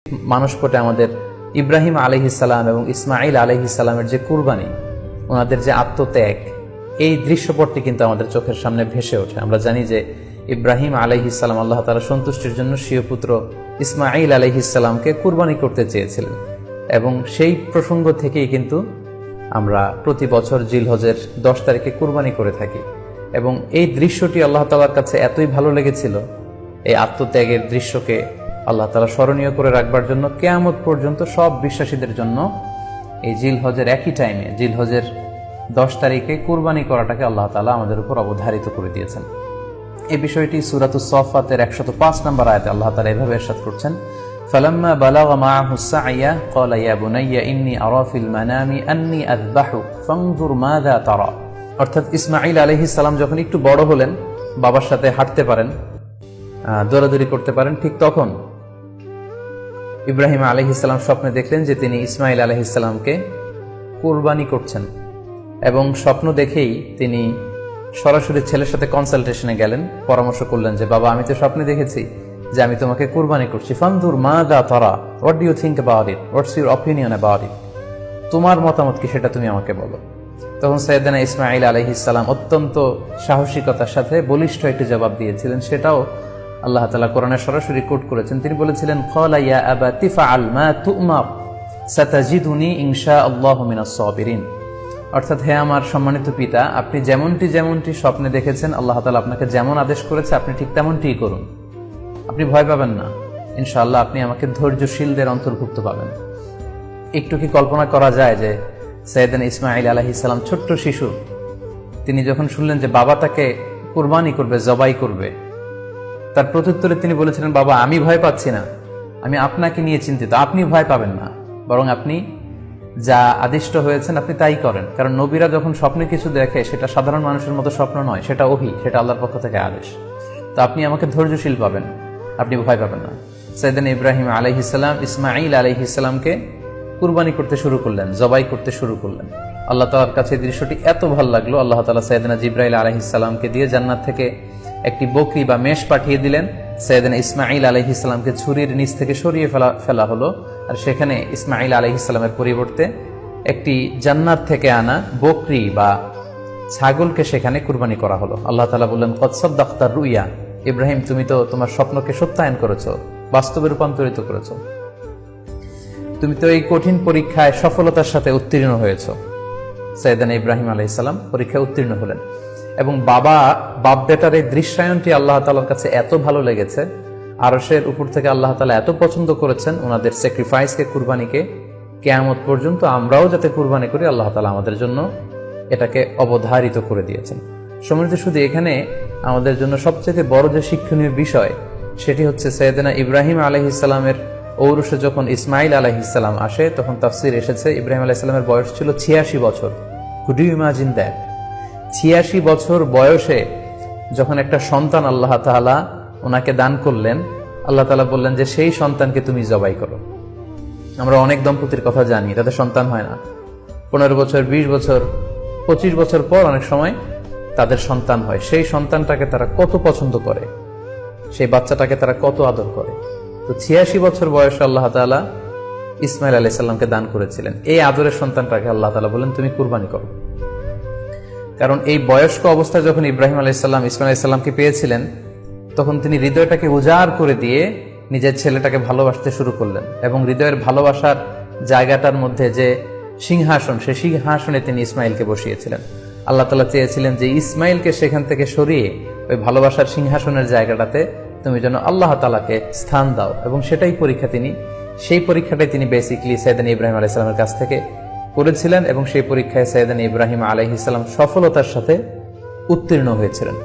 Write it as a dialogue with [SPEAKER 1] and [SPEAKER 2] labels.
[SPEAKER 1] মানসপটে আমাদের ইব্রাহিম আলাইহিসসালাম এবং ইসমাইল আলাইহিসসালামের যে কুরবানি, ওনাদের যে আত্মত্যাগ, এই দৃশ্যপটটি কিন্তু আমাদের চোখের সামনে ভেসে ওঠে। আমরা জানি যে ইব্রাহিম আলাইহিসসালাম আল্লাহ তাআলার সন্তুষ্টির জন্য স্বীয় পুত্র ইসমাইল আলাইহিসসালামকে কুরবানি করতে চেয়েছিলেন, এবং সেই প্রসঙ্গ থেকেই কিন্তু আমরা প্রতি বছর জিলহজের 10 তারিখে কুরবানি করে থাকি। এবং এই দৃশ্যটি আল্লাহ তাআলার কাছে এতই ভালো লেগেছিল, এই আত্মত্যাগের দৃশ্যকে আল্লাহ তাআলা স্মরণীয় করে রাখবার জন্য কিয়ামত পর্যন্ত সব বিশ্বাসীদের জন্য এই জিলহজের একই টাইমে, জিলহজের 10 তারিখে কুরবানি করাটাকে আল্লাহ তাআলা আমাদের উপর অবধারিত করে দিয়েছেন। এই বিষয়টি সূরাতুস সাফফাতের 105 নম্বর আয়াতে আল্লাহ তাআলা এভাবে ইরশাদ করছেন, ফালাম্মা বালাগা মাআহু সা'য়া ক্বালা ইয়া বুনাইয়া ইন্নী আরা ফিল মানামি আন্নী আযবাহুক ফানজুর মাযা তারা। অর্থাৎ ইসমাঈল আলাইহিস সালাম যখন একটু বড় হলেন, বাবার সাথে হাঁটতে পারেন, দৌড়াদৌড়ি করতে পারেন, ঠিক তখন ইব্রাহিম আলাইহিস সালাম স্বপ্নে দেখলেন যে তিনি ইসমাঈল আলাইহিস সালামকে কুরবানি করছেন, এবং স্বপ্ন দেখেই তিনি সরাসরি ছেলের সাথে কনসালটেশনে গেলেন, পরামর্শ করলেন যে বাবা, আমি তো স্বপ্নে দেখেছি যে আমি তোমাকে কুরবানি করছি, ফানজুর মাযা তারা, what do you think about it, what's your opinion about it, তোমার মতামত কি সেটা তুমি আমাকে বলো। তখন সাইয়েদনা ইসমাঈল আলাইহিস সালাম অত্যন্ত সাহসিকতার সাথে বলিষ্ঠ একটি জবাব দিয়েছিলেন, সেটাও আল্লাহ তাআলা কোরআনে সরাসরি কোট করেছেন। তিনি বলেছিলেন, ক্বালা ইয়া আবাতি ফাআল মা তু'মার সাতাজিদুনি ইনশাআল্লাহু মিনাস সাবিরিন। অর্থাৎ, হে আমার সম্মানিত পিতা, আপনি যেমনটি স্বপ্নে দেখেছেন, আল্লাহ তাআলা আপনাকে যেমন আদেশ করেছে আপনি ঠিক তেমনটিই করুন, আপনি ভয় পাবেন না, ইনশাআল্লাহ আপনি আমাকে ধৈর্যশীলদের অন্তর্ভুক্ত পাবেন। একটু কি কল্পনা করা যায় যে সাইয়েদনা ইসমাঈল আলাইহিস সালাম ছোট্ট শিশু, তিনি যখন শুনলেন যে বাবা তাকে কুরবানি করবে, জবাই করবে, তার প্রত্যুত্তরে তিনি বলেছিলেন, বাবা, আমি ভয় পাচ্ছি না, আমি আপনাকে নিয়ে চিন্তিত, আপনি ভয় পাবেন না, বরং আপনি যা আদিষ্ট হয়েছেন আপনি তাই করেন। কারণ নবীরা যখন স্বপ্নে কিছু দেখে, সেটা সাধারণ মানুষের মতো স্বপ্ন নয়, সেটা ওহী, সেটা আল্লাহর পক্ষ থেকে আদেশ। তো আপনি আমাকে ধৈর্যশীল পাবেন, আপনি ভয় পাবেন না। সাইয়েদনা ইব্রাহিম আলাইহিস সালাম ইসমাঈল আলাইহিস সালামকে কুরবানি করতে শুরু করলেন, জবাই করতে শুরু করলেন। আল্লাহ তাআলার কাছে দৃশ্যটি এত ভালো লাগলো, আল্লাহ তাআলা সাইয়েদনা জিবরাইল আলাইহিস সালামকে দিয়ে জান্নাত থেকে একটি বকরি বা মেষ পাঠিয়ে দিলেন। সাইয়েদনা ইসমাঈল আলাইহিস সালামকে ছুরির নিচ থেকে সরিয়ে ফেলা হলো, আর সেখানে ইসমাঈল আলাইহিস সালামের পরিবর্তে একটি জান্নাত থেকে আনা বকরি বা ছাগলকে সেখানে কুরবানি করা হলো। আল্লাহ তাআলা বললেন, কদ সাদ্দাকতা রুইয়া, ইব্রাহিম, তুমি তো তোমার স্বপ্নকে সত্যায়ন করেছো, বাস্তবে রূপান্তরিত করেছো, তুমি তো এই কঠিন পরীক্ষায় সফলতার সাথে উত্তীর্ণ হয়েছ। সাইয়েদনা ইব্রাহিম আলাইহিস সালাম পরীক্ষায় উত্তীর্ণ হলেন, এবং বাপ বেটার এই দৃশ্যায়নটি আল্লাহ তাআলার কাছে এত ভালো লেগেছে, আরশের উপর থেকে আল্লাহ তাআলা এত পছন্দ করেছেন ওনাদের স্যাক্রিফাইসকে, কুরবানিকে, কিয়ামত পর্যন্ত আমরাও যাতে কুরবানি করি, আল্লাহ তাআলা আমাদের জন্য এটাকে অবধারিত করে দিয়েছেন। সম্মানিত, শুধু এখানে আমাদের জন্য সবচেয়ে বড় যে শিক্ষণীয় বিষয়, সেটি হচ্ছে সাইয়েদনা ইব্রাহিম আলাইহিস সালামের ঔরসে যখন ইসমাঈল আলাইহিস সালাম আসে, তখন তাফসীর এসেছে ইব্রাহিম আলাইহিস সালামের বয়স ছিল 86 বছর। Could you imagine that? 86 বছর বয়সে যখন একটা সন্তান আল্লাহ তাআলা ওনাকে দান করলেন, আল্লাহ তাআলা বললেন যে সেই সন্তানকে তুমি জবাই করো। আমরা অনেক দম্পতির কথা জানি, তাদের সন্তান হয় না, 15 বছর, 20 বছর, 25 বছর পর অনেক সময় তাদের সন্তান হয়। সেই সন্তানটাকে তারা কত পছন্দ করে, সেই বাচ্চাটাকে তারা কত আদর করে। তো 86 বছর বয়সে আল্লাহ তাআলা ইসমাঈল আলাইহিস সালামকে দান করেছিলেন। এই আদরের সন্তানটাকে আল্লাহ তাআলা বলেন, তুমি কুরবানি করো। কারণ এই বয়স্ক অবস্থায় যখন ইব্রাহিম আলাইহিস সালাম ইসমাঈল আলাইহিস সালামকে পেয়েছিলেন, তখন তিনি হৃদয়টাকে উজাড় করে দিয়ে নিজের ছেলেটাকে ভালোবাসতে শুরু করলেন, এবং হৃদয়ের ভালোবাসার জায়গাটার মধ্যে যে সিংহাসন, সেই সিংহাসনে তিনি ইসমাঈলকে বসিয়েছিলেন। আল্লাহ তাআলা চেয়েছিলেন যে ইসমাঈলকে সেখান থেকে সরিয়ে ওই ভালোবাসার সিংহাসনের জায়গাটাতে তুমি যেন আল্লাহ তাআলাকে স্থান দাও, এবং সেই পরীক্ষাটাই তিনি বেসিক্যালি সাইয়েদনা ইব্রাহিম আলাইহিস সালামের কাছ থেকে করেছিলেন, এবং সেই পরীক্ষায় সাইয়েদনা ইব্রাহিম আলাইহিস সালাম সফলতার সাথে উত্তীর্ণ হয়েছিলেন।